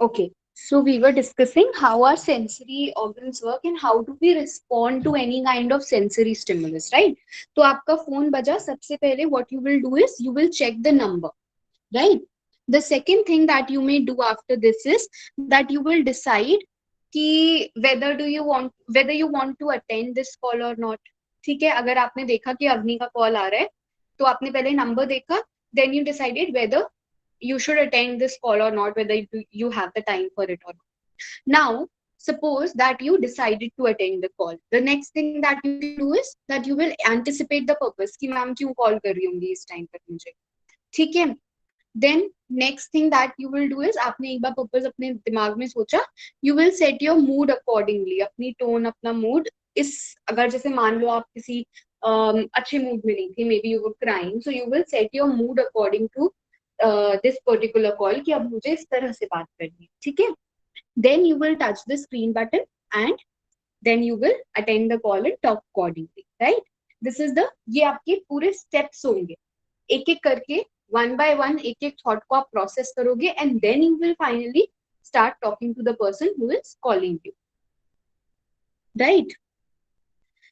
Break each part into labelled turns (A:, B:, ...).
A: Okay, so we were discussing how our sensory organs work and how do we respond to any kind of sensory stimulus, right? तो आपका phone बजा, सबसे पहले what you will do is you will check the number, right? The second thing that you may do after this is that you will decide कि whether you want to attend this call or not. ठीक है, अगर आपने देखा कि अवनी का call आ रहा है तो आपने पहले नंबर देखा, then you decided whether you should attend this call or not, whether you have the time for it or not. Now, suppose that you decided to attend the call. The next thing that you will do is that you will anticipate the purpose कि ma'am क्यों call कर रही होंगी इस time पर मुझे, ठीक है? Then next thing that you will do is आपने एक बार पर्पस अपने दिमाग में सोचा, you will set your mood accordingly. अपनी टोन, अपना मूड इस, अगर जैसे मान लो आप किसी अच्छे मूड में नहीं थी, maybe you were crying, so you will set your mood according to this particular call कि अब मुझे इस तरह से बात करनी है, ठीक है? Then you will touch the screen button and then you will attend the call and talk accordingly, right? This is the, ये आपके पूरे steps होंगे, एक एक करके वन बाय वन एक एक थॉट को आप प्रोसेस करोगे and then you will finally start talking to the person who is calling you, right?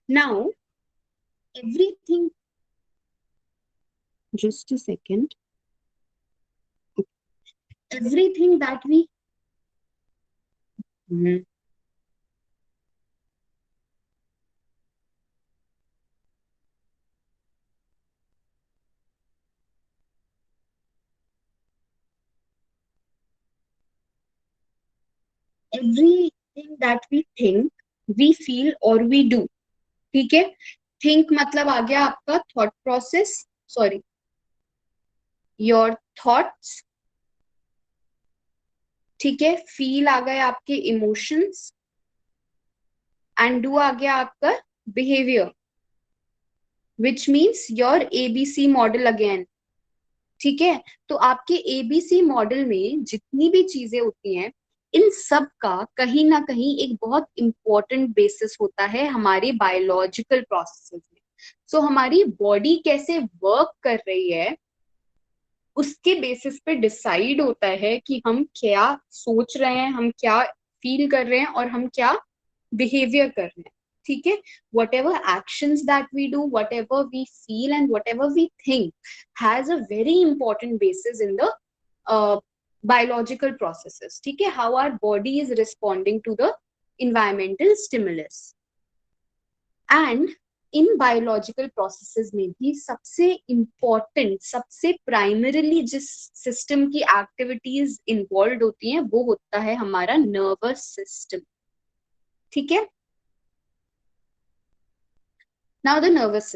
A: Now everything, just a second, everything that we everything that we think, we feel or we do, ठीक है? Think मतलब आ गया आपका thought process, sorry, your thoughts, ठीक है? Feel आ गए आपके emotions and do आ गया आपका behaviour, which means your ABC model again, ठीक है? तो आपके एबीसी मॉडल में जितनी भी चीजें होती हैं, इन सब का कहीं ना कहीं एक बहुत इंपॉर्टेंट बेसिस होता है हमारे बायोलॉजिकल प्रोसेसेस में. सो हमारी बॉडी कैसे वर्क कर रही है उसके बेसिस पे डिसाइड होता है कि हम क्या सोच रहे हैं, हम क्या फील कर रहे हैं और हम क्या बिहेवियर कर रहे हैं, ठीक है? whatever actions that we do, whatever we feel and whatever we think has a very important basis in the biological processes, ठीक है? how our body is responding to the environmental stimulus. And in biological processes में भी सबसे important, सबसे primarily जिस system की activities involve होती हैं वो होता है हमारा नर्वस सिस्टम, ठीक है? नाउ द नर्वस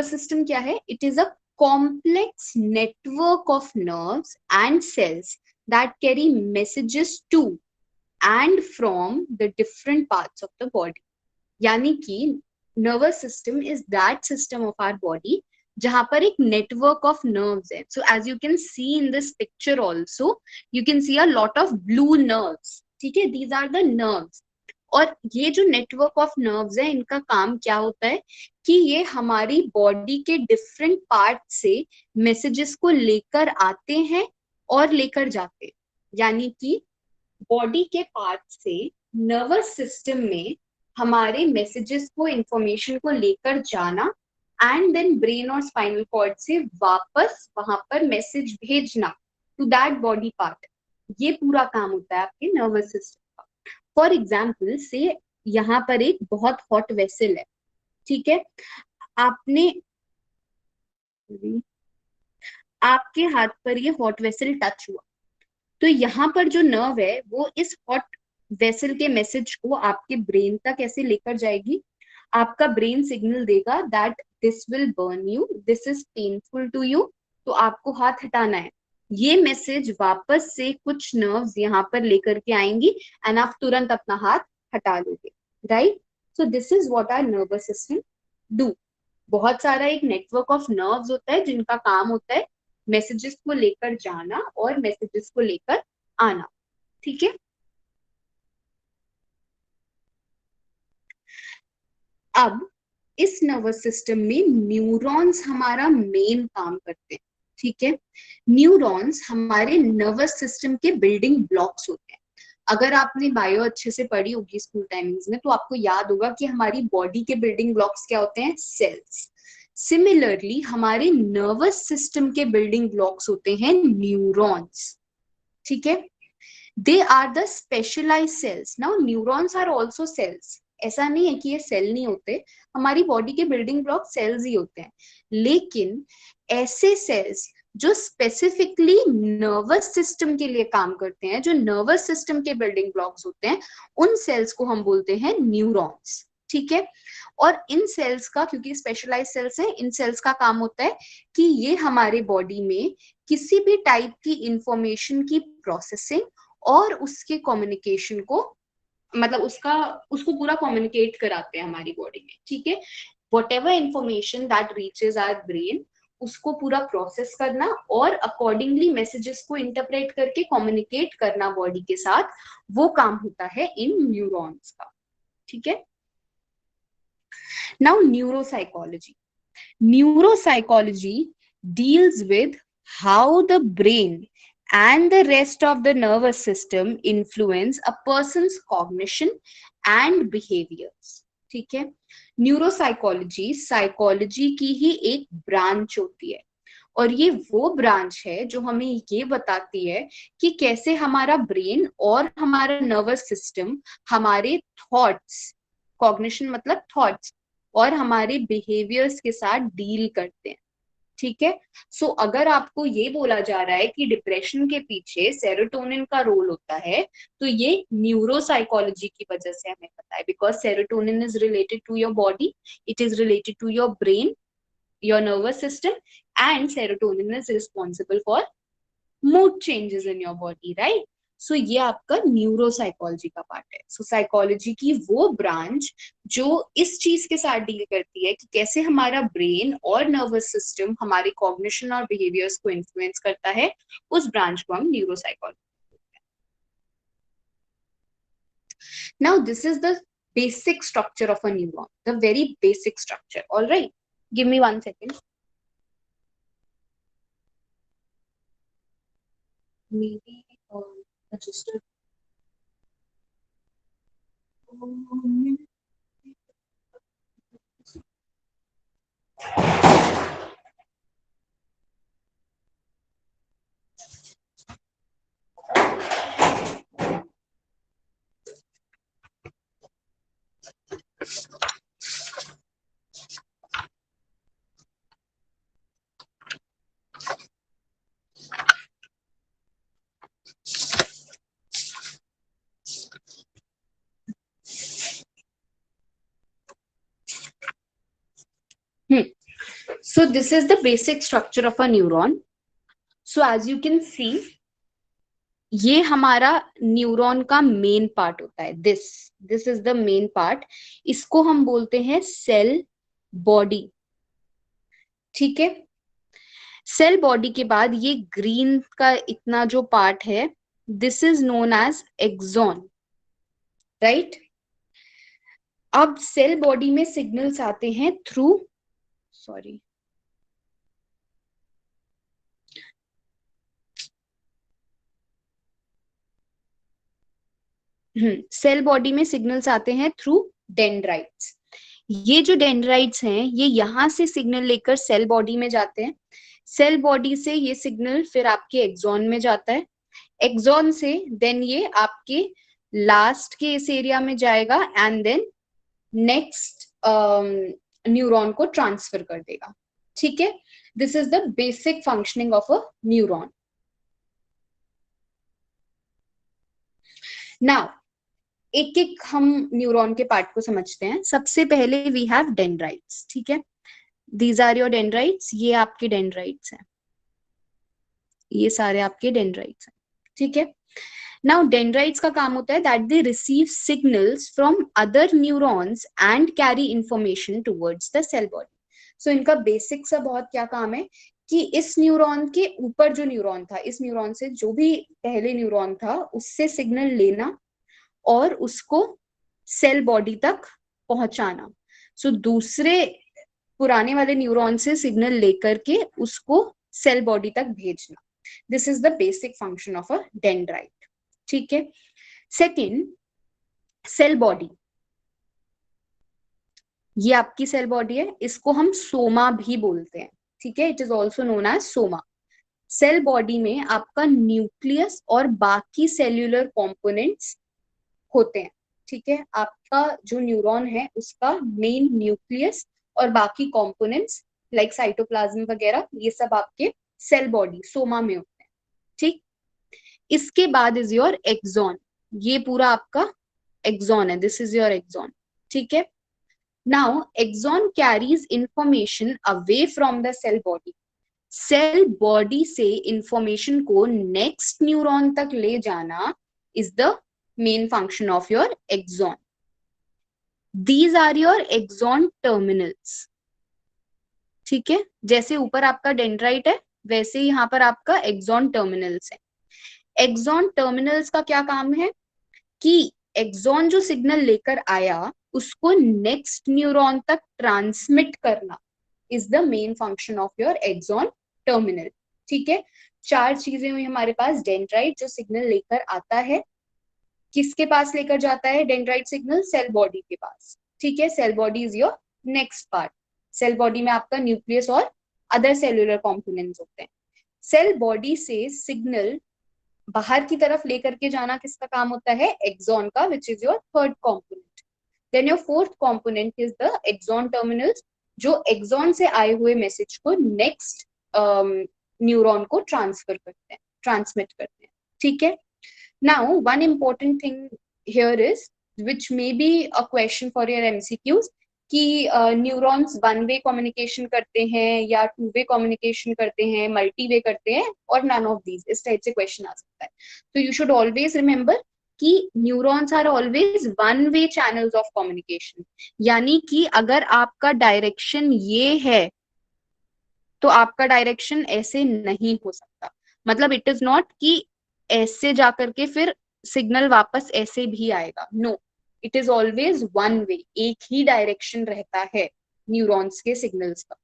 A: सिस्टम क्या है? It is a complex network of nerves and cells that carry messages to and from the different parts of the body. यानी कि nervous system is that system of our body जहां पर एक network of nerves है. So as you can see in this picture also, you can see a lot of blue nerves, ठीक है? These are the nerves. और ये जो network of nerves है, इनका काम क्या होता है कि ये हमारी बॉडी के डिफरेंट पार्ट से मैसेजेस को लेकर आते हैं और लेकर जाते हैं. यानी कि बॉडी के पार्ट से नर्वस सिस्टम में हमारे मैसेजेस को, इंफॉर्मेशन को लेकर जाना एंड देन ब्रेन और स्पाइनल कॉर्ड से वापस वहां पर मैसेज भेजना टू दैट बॉडी पार्ट. ये पूरा काम होता है आपके नर्वस सिस्टम का. फॉर एग्जाम्पल से यहाँ पर एक बहुत हॉट वेसल है, ठीक है? आपने, आपके हाथ पर ये हॉट वेसल टच हुआ, तो यहाँ पर जो नर्व है वो इस हॉट वेसल के मैसेज को आपके ब्रेन तक कैसे लेकर जाएगी? आपका ब्रेन सिग्नल देगा that this will burn you, this is painful to you, तो आपको हाथ हटाना है. ये मैसेज वापस से कुछ नर्व्स यहाँ पर लेकर के आएंगी एंड आप तुरंत अपना हाथ हटा लोगे, right? So this is what our nervous system do. बहुत सारा एक नेटवर्क ऑफ नर्व्स होता है जिनका काम होता है मैसेजेस को लेकर जाना और मैसेजेस को लेकर आना, ठीक है? अब इस नर्वस सिस्टम में न्यूरॉन्स हमारा मेन काम करते हैं. ठीक है। न्यूरॉन्स हमारे नर्वस सिस्टम के बिल्डिंग ब्लॉक्स होते हैं। अगर आपने बायो अच्छे से पढ़ी होगी स्कूल टाइमिंग्स में, तो आपको याद होगा कि हमारी बॉडी के बिल्डिंग ब्लॉक्स क्या होते हैं? सेल्स। सिमिलरली हमारे नर्वस सिस्टम के बिल्डिंग ब्लॉक्स होते हैं न्यूरॉन्स। ठीक है। They are the specialise cells. Now neurons are also cells. ऐसा नहीं है कि ये सेल नहीं होते, हमारी बॉडी के बिल्डिंग ब्लॉक सेल्स ही होते हैं, लेकिन ऐसे सेल्स जो स्पेसिफिकली नर्वस सिस्टम के लिए काम करते हैं, जो नर्वस सिस्टम के बिल्डिंग ब्लॉक्स होते हैं, उन सेल्स को हम बोलते हैं न्यूरॉन्स। ठीक है। और इन सेल्स का, क्योंकि स्पेशलाइज सेल्स हैं, इन सेल्स का काम होता है कि ये हमारे बॉडी में किसी भी टाइप की इंफॉर्मेशन की प्रोसेसिंग और उसके कम्युनिकेशन को, मतलब उसको पूरा कम्युनिकेट कराते हैं हमारी बॉडी में। ठीक है। whatever information that reaches our brain, उसको पूरा प्रोसेस करना और अकॉर्डिंगली मैसेजेस को इंटरप्रेट करके कम्युनिकेट करना बॉडी के साथ, वो काम होता है इन न्यूरॉन्स का। ठीक है। Now neuropsychology. Neuropsychology deals with how the brain and the rest of the nervous system influence a person's cognition and behaviors. ठीक है। न्यूरोसाइकोलॉजी साइकोलॉजी की ही एक ब्रांच होती है, और ये वो ब्रांच है जो हमें ये बताती है कि कैसे हमारा ब्रेन और हमारा नर्वस सिस्टम हमारे थॉट्स, कॉग्निशन मतलब थॉट्स, और हमारे बिहेवियर्स के साथ डील करते हैं। ठीक है। सो अगर आपको ये बोला जा रहा है कि डिप्रेशन के पीछे सेरोटोनिन का रोल होता है, तो ये न्यूरोसाइकोलॉजी की वजह से हमें पता है, because serotonin is related to your body, it is related to your brain, your nervous system, and serotonin is responsible for mood changes in your body, right? So ये आपका न्यूरोसाइकोलॉजी का पार्ट है। सो साइकोलॉजी की वो branch जो इस चीज के साथ डील करती है कि कैसे हमारा ब्रेन और नर्वस सिस्टम हमारे कॉग्निशन और बिहेवियर्स को इन्फ्लुएंस करता है, उस ब्रांच को हम neuropsychology. Now this is the basic structure of a neuron, the very basic structure. All right, give me 1 second. Maybe just a moment. So this is the basic structure of a neuron. So as you can see, ये हमारा neuron का main part होता है। This is the main part. इसको हम बोलते हैं cell body. ठीक है। सेल बॉडी के बाद ये ग्रीन का इतना जो पार्ट है, this is known as axon, right. अब सेल बॉडी में सिग्नल्स आते हैं थ्रू, सॉरी, सेल बॉडी में सिग्नल्स आते हैं थ्रू डेंड्राइट्स। ये जो डेंड्राइट्स हैं, ये यहां से सिग्नल लेकर सेल बॉडी में जाते हैं। सेल बॉडी से ये सिग्नल फिर आपके एक्सॉन में जाता है। एक्सॉन से देन ये आपके लास्ट के इस एरिया में जाएगा, एंड देन नेक्स्ट न्यूरॉन को ट्रांसफर कर देगा। ठीक है। This is the basic functioning of a neuron. Now एक एक हम न्यूरॉन के पार्ट को समझते हैं। सबसे पहले वी हैव डेंड्राइट्स। ठीक है। These are your dendrites. ये आपके डेंड्राइट्स हैं, ये सारे आपके डेंड्राइट्स हैं। ठीक है। नाउ डेंड्राइट्स का काम होता है that they receive signals from other neurons and carry information towards the cell body. So इनका बेसिक सा बहुत क्या काम है कि इस न्यूरॉन के ऊपर जो न्यूरॉन था, इस न्यूरॉन से जो भी पहले न्यूरॉन था उससे सिग्नल लेना और उसको सेल बॉडी तक पहुंचाना। सो दूसरे पुराने वाले न्यूरॉन से सिग्नल लेकर के उसको सेल बॉडी तक भेजना। This is the basic function of a dendrite. ठीक है। सेकेंड, सेल बॉडी, ये आपकी सेल बॉडी है, इसको हम सोमा भी बोलते हैं। ठीक है, it is also known as soma. Cell body में आपका न्यूक्लियस और बाकी सेल्यूलर कंपोनेंट्स होते हैं। ठीक है, आपका जो न्यूरॉन है उसका मेन न्यूक्लियस और बाकी कंपोनेंट्स लाइक साइटोप्लाज्म वगैरह ये सब आपके सेल बॉडी सोमा में होते हैं। ठीक, इसके बाद इज योर एक्सॉन, ये पूरा आपका एक्सॉन है, दिस इज योर एक्सॉन। ठीक है, now axon carries information away from the cell body. Cell body से इंफॉर्मेशन को नेक्स्ट न्यूरॉन तक ले जाना is the main function of your axon. These are your axon terminals. ठीक है, जैसे ऊपर आपका डेंड्राइट है वैसे ही यहाँ पर आपका एक्सॉन टर्मिनल्स है। एक्सॉन टर्मिनल्स का क्या काम है कि एक्सॉन जो सिग्नल लेकर आया उसको नेक्स्ट न्यूरॉन तक ट्रांसमिट करना is the main function of your axon terminal. ठीक है, चार चीजें हुई हमारे पास। डेंड्राइट जो सिग्नल लेकर आता है, किसके पास लेकर जाता है डेंड्राइट सिग्नल? सेल बॉडी के पास। ठीक है, cell body is your next part. Cell body में आपका न्यूक्लियस और अदर सेल्यूलर कॉम्पोनेंट्स होते हैं। सेल बॉडी से सिग्नल बाहर की तरफ लेकर के जाना किसका काम होता है? एक्सॉन का, which is your third component. Then your fourth component is the axon terminals, जो एक्सॉन से आए हुए मैसेज को नेक्स्ट न्यूरॉन को ट्रांसफर करते हैं, ट्रांसमिट करते हैं। ठीक है, now one important thing here is which may be a question for your MCQs कि न्यूरॉन्स वन वे कम्युनिकेशन करते हैं या टू वे कम्युनिकेशन करते हैं, मल्टी वे करते हैं, और नन ऑफ दीज, इस टाइप से क्वेश्चन आ सकता है। तो यू शुड ऑलवेज रिमेंबर कि neurons are always one way channels of communication. यानी कि अगर आपका डायरेक्शन ये है तो आपका डायरेक्शन ऐसे नहीं हो सकता। मतलब इट इज नॉट कि ऐसे जाकर के फिर सिग्नल वापस ऐसे भी आएगा, no, it is always one way, एक ही डायरेक्शन रहता है न्यूरॉन्स के सिग्नल्स का।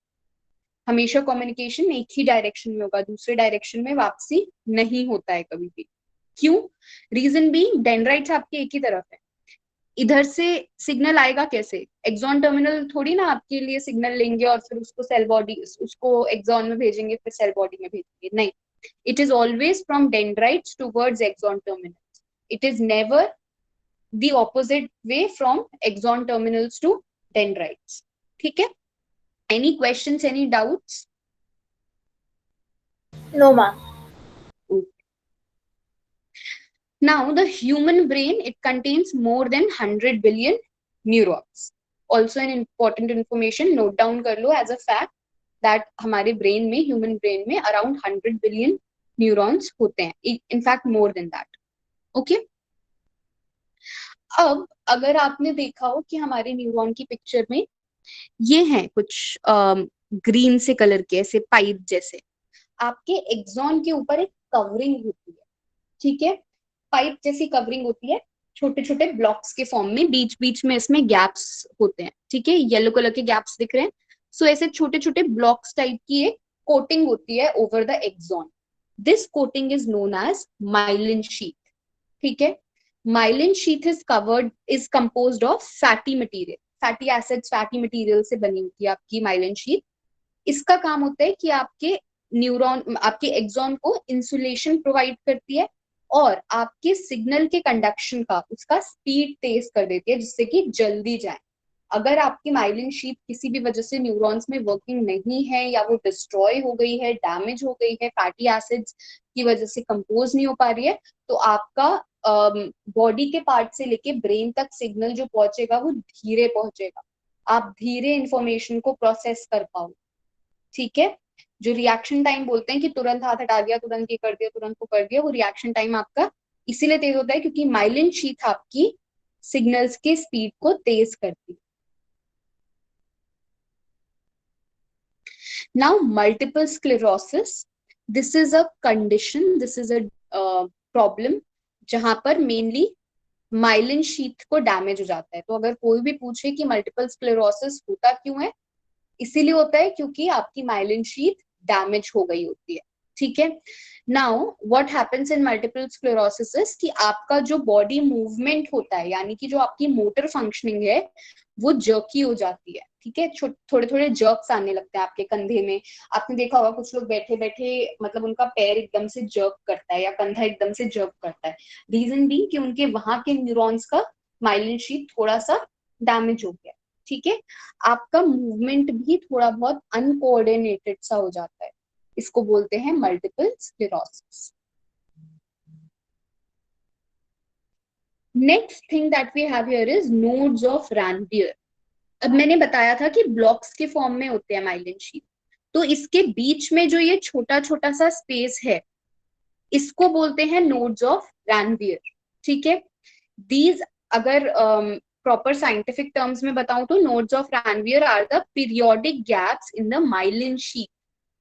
A: हमेशा कम्युनिकेशन एक ही डायरेक्शन में होगा, दूसरे डायरेक्शन में वापसी नहीं होता है कभी भी। क्यों? रीजन भी डेंड्राइट्स आपके एक ही तरफ है, इधर से सिग्नल आएगा कैसे? एक्सॉन टर्मिनल थोड़ी ना आपके लिए सिग्नल लेंगे और फिर उसको सेल बॉडी, उसको एक्सॉन में भेजेंगे फिर सेल बॉडी में भेजेंगे, नहीं। It is always from dendrites towards axon terminals, it is never the opposite way from axon terminals to dendrites. ठीक है, any questions, any doubts?
B: No, ma'am.
A: Now the human brain, it contains more than 100 billion neurons. Also an important information, note down कर लो as a fact that हमारे brain में, human brain में around 100 billion neurons होते हैं, in fact more than that. Okay? अब अगर आपने देखा हो कि हमारे न्यूरॉन की पिक्चर में ये हैं कुछ ग्रीन से कलर के ऐसे पाइप जैसे, आपके एक्सॉन के ऊपर एक कवरिंग होती है। ठीक है, पाइप जैसी कवरिंग होती है, छोटे छोटे ब्लॉक्स के फॉर्म में, बीच बीच में इसमें गैप्स होते हैं। ठीक है, येलो कलर के गैप्स दिख रहे हैं। सो ऐसे छोटे छोटे ब्लॉक्स टाइप की एक कोटिंग होती है over the axon. This coating is known as myelin sheath. ठीक है, myelin sheath is composed of fatty material, fatty acids, fatty material से बनी होती है आपकी माइलिन शीथ। इसका काम होता है कि आपके न्यूरॉन, आपके एक्सॉन को इंसुलेशन प्रोवाइड करती है और आपके सिग्नल के कंडक्शन का, उसका स्पीड तेज कर देती है जिससे कि जल्दी जाए। अगर आपकी माइलिन शीथ किसी भी वजह से न्यूरॉन्स में वर्किंग नहीं है या वो डिस्ट्रॉय हो गई है, डैमेज हो गई है, फैटी एसिड्स की वजह से कंपोज नहीं हो पा रही है, तो आपका बॉडी के पार्ट से लेके ब्रेन तक सिग्नल जो पहुंचेगा वो धीरे पहुंचेगा, आप धीरे इंफॉर्मेशन को प्रोसेस कर पाओ। ठीक है, जो रिएक्शन टाइम बोलते हैं कि तुरंत हाथ हटा दिया, तुरंत ये कर दिया, तुरंत वो कर दिया, वो रिएक्शन टाइम आपका इसीलिए तेज होता है क्योंकि माइलिन शीथ आपकी सिग्नल्स के स्पीड को तेज करती है। Now, multiple sclerosis, this is a condition, this is a problem जहां पर मेनली माइलिन शीथ को डैमेज हो जाता है। तो अगर कोई भी पूछे कि मल्टीपल स्क्लेरोसिस होता क्यों है, इसीलिए होता है क्योंकि आपकी माइलिन शीथ डैमेज हो गई होती है, ठीक है। Now what happens in multiple sclerosis कि आपका जो बॉडी मूवमेंट होता है, यानी कि जो आपकी मोटर फंक्शनिंग है वो जर्की हो जाती है, ठीक है। थोड़े थोड़े जर्क्स आने लगते हैं आपके कंधे में। आपने देखा होगा कुछ लोग बैठे बैठे मतलब उनका पैर एकदम से जर्क करता है या कंधा एकदम से जर्क करता है। रीजन भी कि उनके वहां के न्यूरॉन्स का माइलिन शीथ थोड़ा सा डैमेज हो गया, ठीक है। आपका मूवमेंट भी थोड़ा बहुत अनकोऑर्डिनेटेड सा हो जाता है, इसको बोलते हैं multiple sclerosis. Next thing that we have here is nodes of Ranvier. अब मैंने बताया था कि ब्लॉक्स के फॉर्म में होते हैं माइलिन शीथ, तो इसके बीच में जो ये छोटा छोटा सा स्पेस है इसको बोलते हैं नोड्स ऑफ रैनवियर, ठीक है। दीज अगर प्रॉपर साइंटिफिक टर्म्स में बताऊं तो nodes of Ranvier are the periodic gaps in the myelin sheath.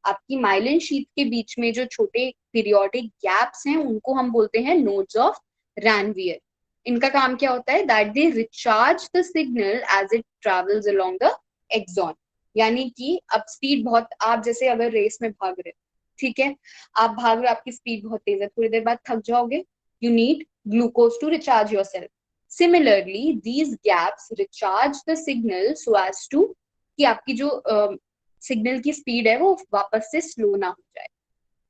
A: आपकी माइलिन शीथ के बीच में जो छोटे पीरियोडिक गैप्स हैं उनको हम बोलते हैं नोड्स ऑफ रैनवियर। इनका काम क्या होता है, that they recharge the signal as it travels along the axon. यानी कि अब स्पीड बहुत, आप जैसे अगर रेस में भाग रहे, ठीक है, आप भाग रहे, आपकी स्पीड बहुत तेज है, थोड़ी देर बाद थक जाओगे, you need glucose to recharge yourself. Similarly these gaps recharge the signal so as to कि आपकी जो सिग्नल की स्पीड है वो वापस से स्लो ना हो जाए,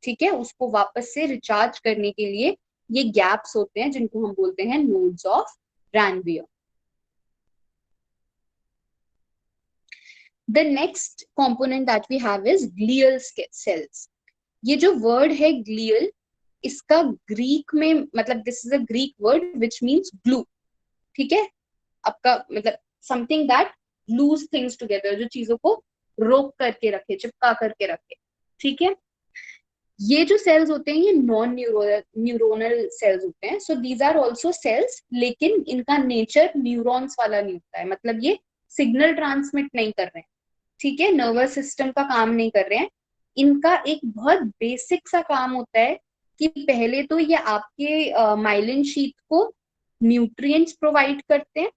A: ठीक है। उसको वापस से रिचार्ज करने के लिए ये गैप्स होते हैं जिनको हम बोलते हैं nodes of Ranvier. The next component that we have is glial cells. ये जो वर्ड है ग्लियल, इसका ग्रीक में मतलब this is a Greek word which means glue, ठीक है। आपका मतलब something that glues things together, जो चीजों को रोक करके रखे, चिपका करके रखे, ठीक है। ये जो सेल्स होते हैं ये नॉन न्यूरोनल सेल्स होते हैं। So these are also cells, लेकिन इनका नेचर न्यूरॉन्स वाला नहीं होता है, मतलब ये सिग्नल ट्रांसमिट नहीं कर रहे हैं, ठीक है, नर्वस सिस्टम का काम नहीं कर रहे हैं। इनका एक बहुत बेसिक सा काम होता है कि पहले तो ये आपके माइलिन शीथ को न्यूट्रिएंट्स प्रोवाइड करते हैं,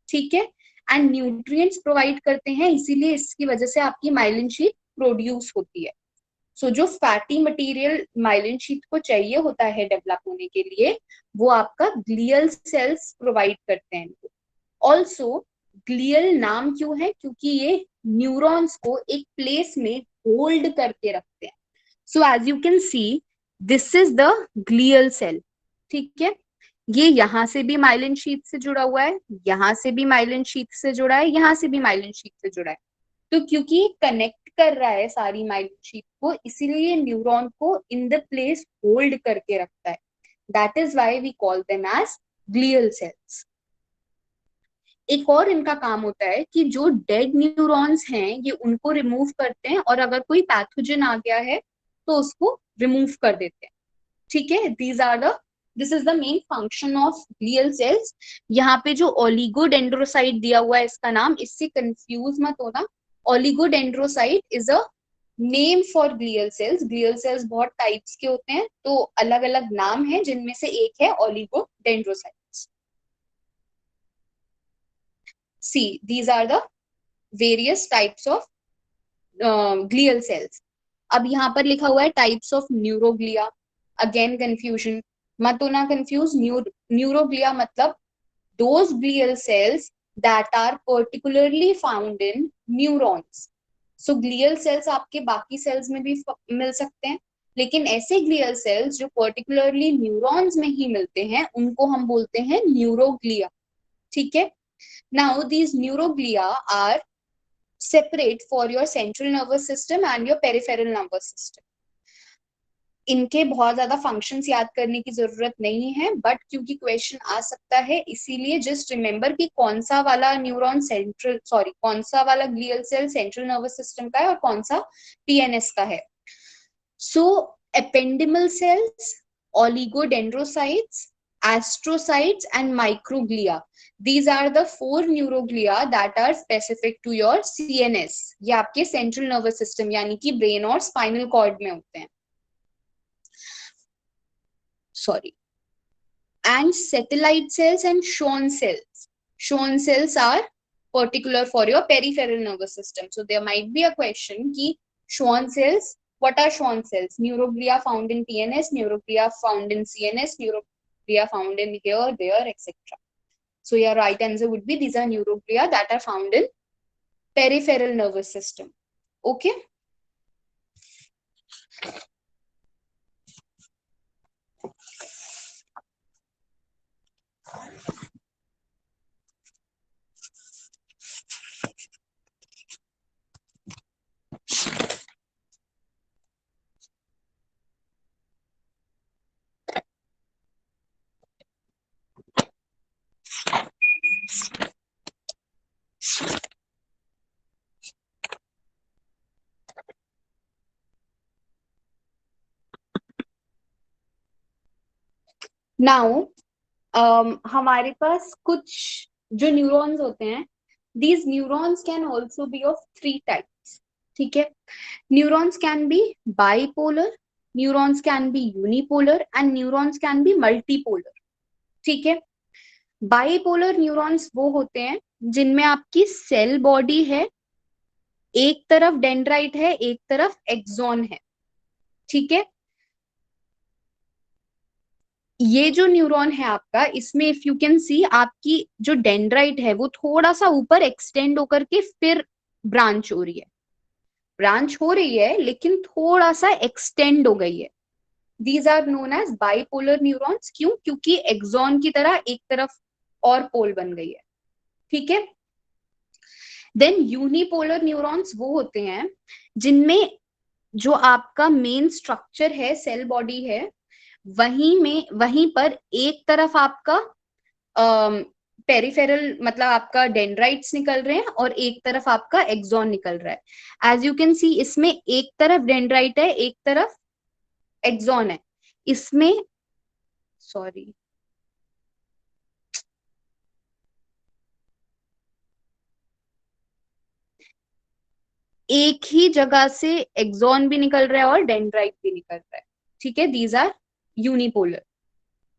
A: ठीक है। एंड न्यूट्रिएंट्स प्रोवाइड करते हैं इसीलिए इसकी वजह से आपकी माइलिन शीथ प्रोड्यूस होती है। सो जो फैटी मटेरियल माइलिन शीथ को चाहिए होता है डेवलप होने के लिए, वो आपका ग्लियल सेल्स प्रोवाइड करते हैं। ऑल्सो ग्लियल नाम क्यों है, क्योंकि ये न्यूरॉन्स को एक प्लेस में होल्ड करके रखते हैं। So as you can see this is the glial cell, ठीक है। ये यहां से भी माइलिन शीथ से जुड़ा हुआ है, यहां से भी माइलिन शीथ से जुड़ा है, यहां से भी माइलिन शीथ से जुड़ा है। तो क्योंकि ये कनेक्ट कर रहा है सारी माइलिन शीथ को, इसीलिए न्यूरॉन को इन द प्लेस होल्ड करके रखता है। That is why we call them as glial cells. एक और इनका काम होता है कि जो डेड न्यूरॉन्स हैं ये उनको रिमूव करते हैं, और अगर कोई पैथोजन आ गया है तो उसको रिमूव कर देते हैं, ठीक है। This is the main function of glial cells. यहाँ पे जो ओलिगोडेंड्रोसाइट दिया हुआ है इसका नाम, इससे कंफ्यूज मत होना। Oligodendrocyte is a name for glial cells. Glial cells बहुत टाइप्स के होते हैं, तो अलग अलग नाम है जिनमें से एक है oligodendrocyte. See, these are the various types of glial cells. अब यहाँ पर लिखा हुआ है types of neuroglia. Again confusion मत होना, कंफ्यूज। न्यूरोग्लिया मतलब those glial cells that are particularly found in neurons. So glial cells आपके बाकी cells में भी मिल सकते हैं, लेकिन ऐसे glial cells जो particularly neurons में ही मिलते हैं उनको हम बोलते हैं न्यूरोग्लिया, ठीक है। Now these neuroglia are separate for your central nervous system and your peripheral nervous system. इनके बहुत ज्यादा फंक्शंस याद करने की जरूरत नहीं है, बट क्योंकि क्वेश्चन आ सकता है इसीलिए जस्ट रिमेंबर कि कौन सा वाला न्यूरॉन सेंट्रल, सॉरी कौन सा वाला glial cell central nervous system का है और कौन सा पीएनएस का है। So ependymal cells, oligodendrocytes, astrocytes and microglia, these are the four neuroglia that are specific to your CNS. ये आपके central nervous system यानी कि brain और spinal cord में होते हैं, sorry. And satellite cells and Schwann cells. Schwann cells are particular for your peripheral nervous system. So there might be a question कि Schwann cells what are Schwann cells? Neuroglia found in TNS, neuroglia found in CNS, neuroglia found in here, there, etc. So your right answer would be these are neuroglia that are found in peripheral nervous system. Okay. Now हमारे पास कुछ जो neurons होते हैं, these neurons can also be of 3 types. ठीक है, neurons can be bipolar, neurons can be unipolar and neurons can be multipolar. ठीक है, bipolar neurons वो होते हैं जिनमें आपकी सेल बॉडी है, एक तरफ डेंड्राइट है, एक तरफ एक्सॉन है. ठीक है, ये जो न्यूरॉन है आपका, इसमें इफ यू कैन सी आपकी जो डेंड्राइट है वो थोड़ा सा ऊपर एक्सटेंड होकर के फिर ब्रांच हो रही है, लेकिन थोड़ा सा एक्सटेंड हो गई है. These are known as bipolar neurons. क्यों? क्योंकि एक्सॉन की तरह एक तरफ और पोल बन गई है. ठीक है, देन यूनिपोलर न्यूरॉन्स वो होते हैं जिनमें जो आपका मेन स्ट्रक्चर है, सेल बॉडी है, वहीं पर एक तरफ आपका पेरिफेरल मतलब आपका डेंड्राइट्स निकल रहे हैं और एक तरफ आपका एक्सॉन निकल रहा है. एज यू कैन सी इसमें एक तरफ डेंड्राइट है, एक तरफ एक्सॉन है. इसमें सॉरी एक ही जगह से एक्सॉन भी निकल रहा है और डेंड्राइट भी निकल रहा है. ठीक है, these are unipolar.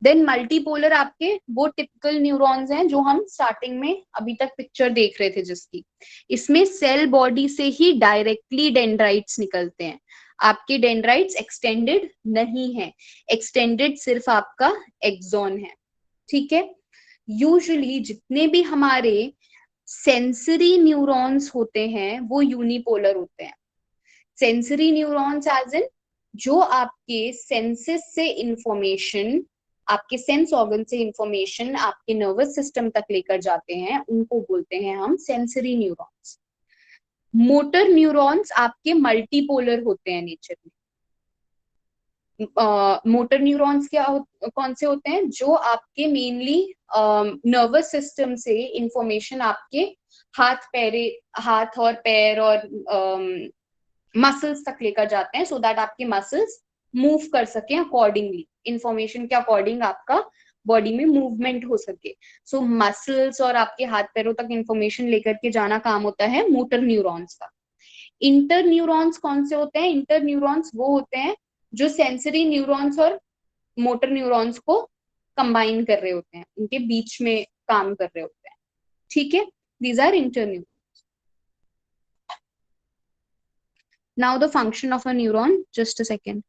A: Then multipolar आपके वो टिपिकल न्यूरॉन्स हैं जो हम स्टार्टिंग में अभी तक पिक्चर देख रहे थे जिसकी. इसमें सेल बॉडी से ही डायरेक्टली डेंड्राइट्स निकलते हैं. आपके डेंड्राइट्स एक्सटेंडेड नहीं है, एक्सटेंडेड सिर्फ आपका एक्सॉन है. ठीक है, यूजुअली जितने भी हमारे सेंसरी न्यूरॉन्स होते हैं वो यूनिपोलर होते हैं. सेंसरी न्यूरॉन्स एज इन जो आपके सेंसेस से इंफॉर्मेशन, आपके सेंस ऑर्गन से इंफॉर्मेशन आपके नर्वस सिस्टम तक लेकर जाते हैं, उनको बोलते हैं हम सेंसरी न्यूरॉन्स. मोटर न्यूरॉन्स आपके मल्टीपोलर होते हैं नेचर में. मोटर न्यूरॉन्स कौन से होते हैं? जो आपके मेनली नर्वस सिस्टम से इंफॉर्मेशन आपके हाथ और पैर और मसल्स तक लेकर जाते हैं, सो दैट आपके मसल्स मूव कर सके अकॉर्डिंगली, इंफॉर्मेशन के अकॉर्डिंग आपका बॉडी में मूवमेंट हो सके. सो मसल्स और आपके हाथ पैरों तक इंफॉर्मेशन लेकर के जाना काम होता है मोटर न्यूरॉन्स का. इंटर न्यूरॉन्स कौन से होते हैं? इंटर न्यूरॉन्स वो होते हैं जो सेंसरी न्यूरॉन्स और मोटर न्यूरॉन्स को कंबाइन कर रहे होते हैं, उनके बीच में काम कर रहे होते हैं. ठीक है, these are interneurons. Now the function of a neuron, just a second.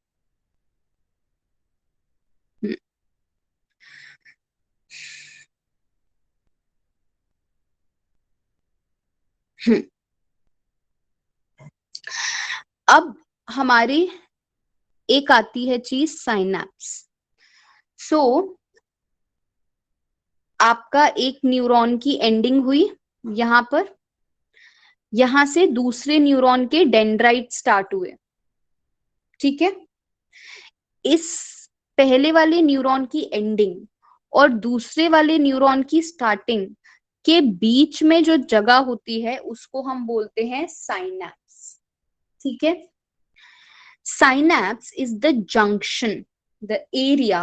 A: अब हमारी एक आती है चीज साइनैप्स. सो आपका एक न्यूरॉन की एंडिंग हुई यहां पर, यहां से दूसरे न्यूरॉन के डेंड्राइट स्टार्ट हुए. ठीक है, इस पहले वाले न्यूरॉन की एंडिंग और दूसरे वाले न्यूरॉन की स्टार्टिंग के बीच में जो जगह होती है उसको हम बोलते हैं साइनैप्स. ठीक है, synapse is the junction, the area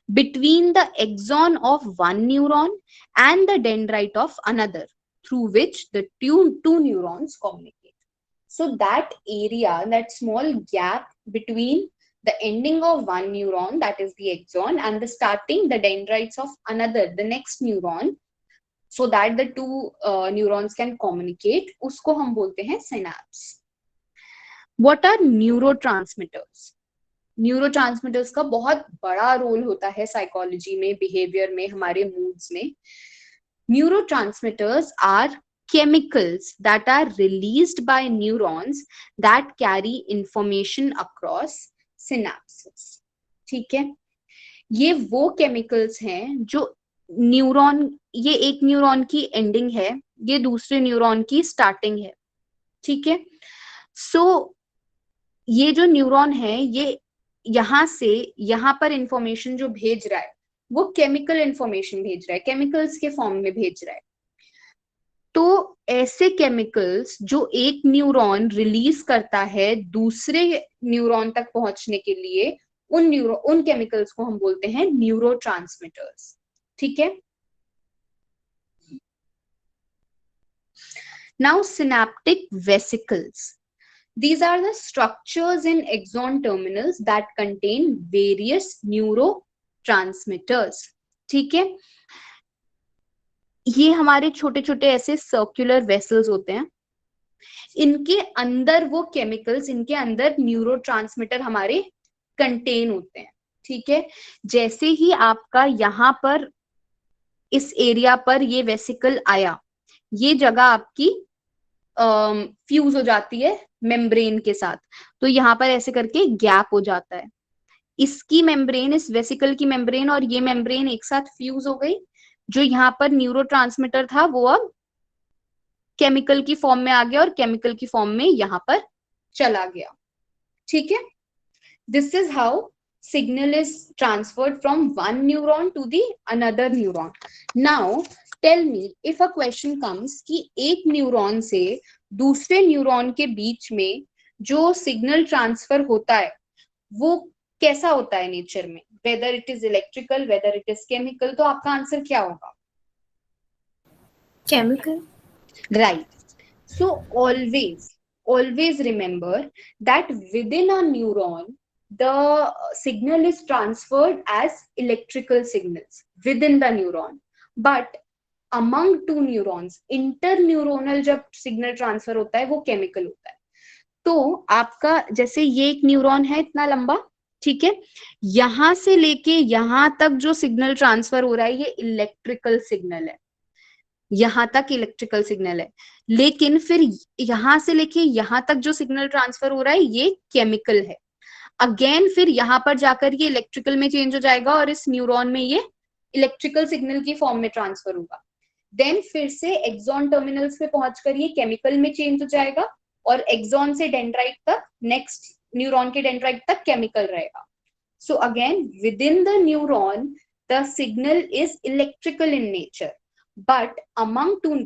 A: between the axon of one neuron and the dendrite of another, through which the two neurons communicate. So that area, that small gap between the ending of one neuron, that is the axon, and the starting, the dendrites of another, the next neuron, so that the two neurons can communicate, usko hum bolte hain synapse. What are neurotransmitters? Neurotransmitters का बहुत बड़ा role होता है psychology में, behaviour में, हमारे moods में. Neurotransmitters are chemicals that are released by neurons that carry information across synapses. ठीक है, ये वो केमिकल्स हैं जो न्यूरॉन, ये एक न्यूरॉन की एंडिंग है, ये दूसरे न्यूरॉन की स्टार्टिंग है. ठीक है, सो ये जो न्यूरॉन है ये यहां से यहां पर इंफॉर्मेशन जो भेज रहा है वो केमिकल इंफॉर्मेशन भेज रहा है, केमिकल्स के फॉर्म में भेज रहा है. तो ऐसे केमिकल्स जो एक न्यूरॉन रिलीज करता है दूसरे न्यूरॉन तक पहुंचने के लिए, उन केमिकल्स को हम बोलते हैं न्यूरोट्रांसमीटर्स. ठीक है. Now synaptic vesicles. These are the structures in axon terminals that contain various neurotransmitters. ठीक है, ये हमारे छोटे छोटे ऐसे सर्कुलर वेसल्स होते हैं, इनके अंदर वो केमिकल्स, इनके अंदर न्यूरोट्रांसमीटर हमारे कंटेन होते हैं. ठीक है, जैसे ही आपका यहाँ पर इस एरिया पर ये वेसिकल आया, ये जगह आपकी फ्यूज हो जाती है मेम्ब्रेन के साथ, तो यहाँ पर ऐसे करके गैप हो जाता है. इसकी मेम्ब्रेन, इस वेसिकल की मेम्ब्रेन और ये मेम्ब्रेन एक साथ फ्यूज हो गई. जो यहाँ पर न्यूरोट्रांसमीटर था वो अब केमिकल की फॉर्म में आ गया और केमिकल की फॉर्म में यहाँ पर चला गया. ठीक है, this is how signal is transferred from one neuron to the another neuron. Now tell me, if a question comes कि एक न्यूरॉन से दूसरे न्यूरॉन के बीच में जो सिग्नल ट्रांसफर होता है वो कैसा होता है नेचर में, whether it is electrical, whether it is chemical, तो आपका आंसर क्या होगा?
B: Chemical.
A: Right. So always remember that within a neuron, the signal is transferred as electrical signals within the neuron. But among two neurons, interneuronal जब signal transfer होता है वो chemical होता है. तो आपका जैसे ये एक न्यूरॉन है इतना लंबा, ठीक है, यहां से लेके यहां तक जो सिग्नल ट्रांसफर हो रहा है ये इलेक्ट्रिकल सिग्नल है, यहां तक इलेक्ट्रिकल सिग्नल है. लेकिन फिर यहां से लेके यहां तक जो सिग्नल ट्रांसफर हो रहा है ये केमिकल है. अगेन फिर यहां पर जाकर ये इलेक्ट्रिकल में चेंज हो जाएगा और इस न्यूरॉन में ये इलेक्ट्रिकल सिग्नल की फॉर्म में ट्रांसफर होगा. देन फिर से एक्सॉन टर्मिनल्स पे पहुंचकर ये केमिकल में चेंज हो जाएगा और एक्सॉन से डेंड्राइट तक, नेक्स्ट न्यूरॉन के डेंड्राइट तक केमिकल रहेगा. So again with in the neuron the signal is electrical in nature, but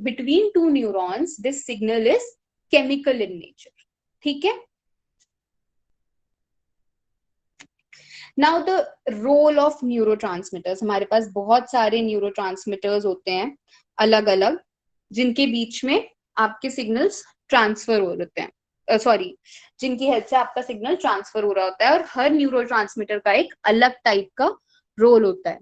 A: between two neurons this signal is chemical in nature. ठीक है. Now the role of neurotransmitters. हमारे पास बहुत सारे neurotransmitters होते हैं अलग अलग, जिनके बीच में आपके सिग्नल्स ट्रांसफर हो रहे हैं, जिनकी हेल्प से आपका सिग्नल ट्रांसफर हो रहा होता है, और हर न्यूरोट्रांसमीटर का एक अलग टाइप का रोल होता है.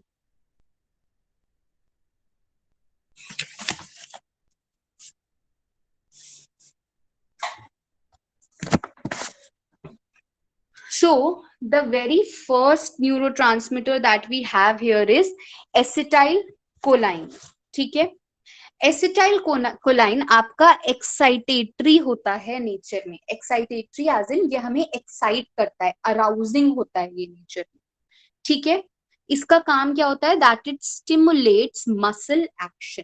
A: So the very first neurotransmitter that we have here is acetylcholine. ठीक है, एसिटाइलकोलाइन आपका एक्साइटेटरी होता है नेचर में. एक्साइटेटरी एज इन ये हमें एक्साइट करता है, अराउजिंग होता है ये नेचर में. ठीक है, इसका काम क्या होता है? That it stimulates muscle action.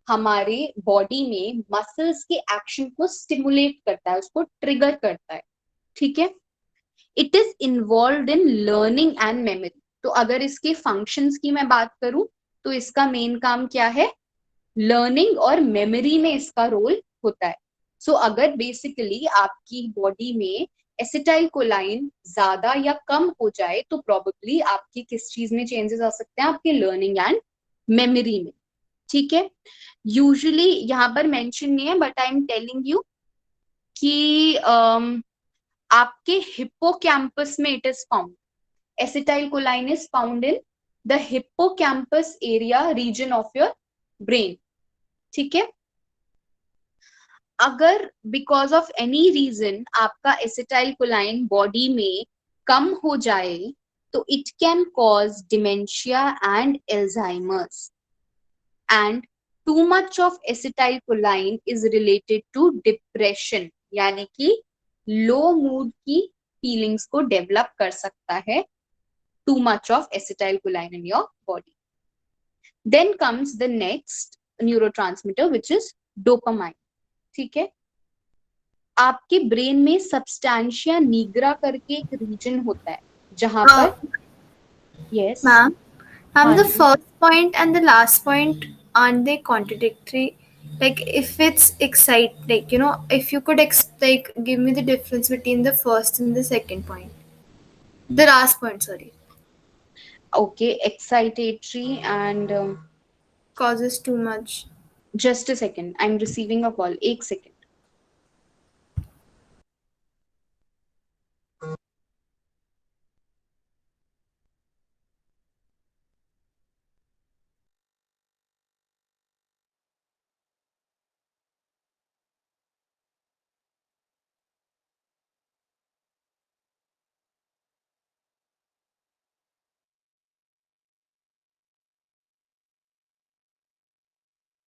A: हमारे बॉडी में मसल्स के एक्शन को स्टिमुलेट करता है, उसको ट्रिगर करता है. ठीक है, it is involve in learning and memory. तो अगर इसके फंक्शंस की मैं बात करूं तो इसका मेन काम क्या है? लर्निंग और मेमोरी में इसका रोल होता है. सो अगर बेसिकली आपकी बॉडी में एसिटाइलकोलाइन ज्यादा या कम हो जाए तो प्रोबेबली आपकी किस चीज में चेंजेस आ सकते हैं? आपके लर्निंग एंड मेमोरी में. ठीक है, यूजुअली यहाँ पर मेंशन नहीं है but I am telling you कि आपके हिप्पोकैम्पस में it is found. Acetylcholine is found in the hippocampus area region of your brain. ठीक है, अगर बिकॉज ऑफ एनी रीजन आपका एसिटाइल कोलाइन बॉडी में कम हो जाए तो it can cause dementia and Alzheimer's. And too much of acetylcholine is related to depression, यानी कि लो मूड की फीलिंग्स को डेवलप कर सकता है too much of acetylcholine in your body. Then comes the next neurotransmitter which is dopamine. ठीक है, आपके ब्रेन में सबस्टेंशिया निग्रा करके एक रीजन होता है जहां पर yes
B: Ma'am,
A: हाँ
B: the
A: ji
B: first point and the last point, aren't they contradictory? Like if it's excite, like if you could like give me the difference between the first and the second point, the last point, sorry,
A: okay excitatory and
B: causes too much.
A: just a second, I'm receiving a call, एक second.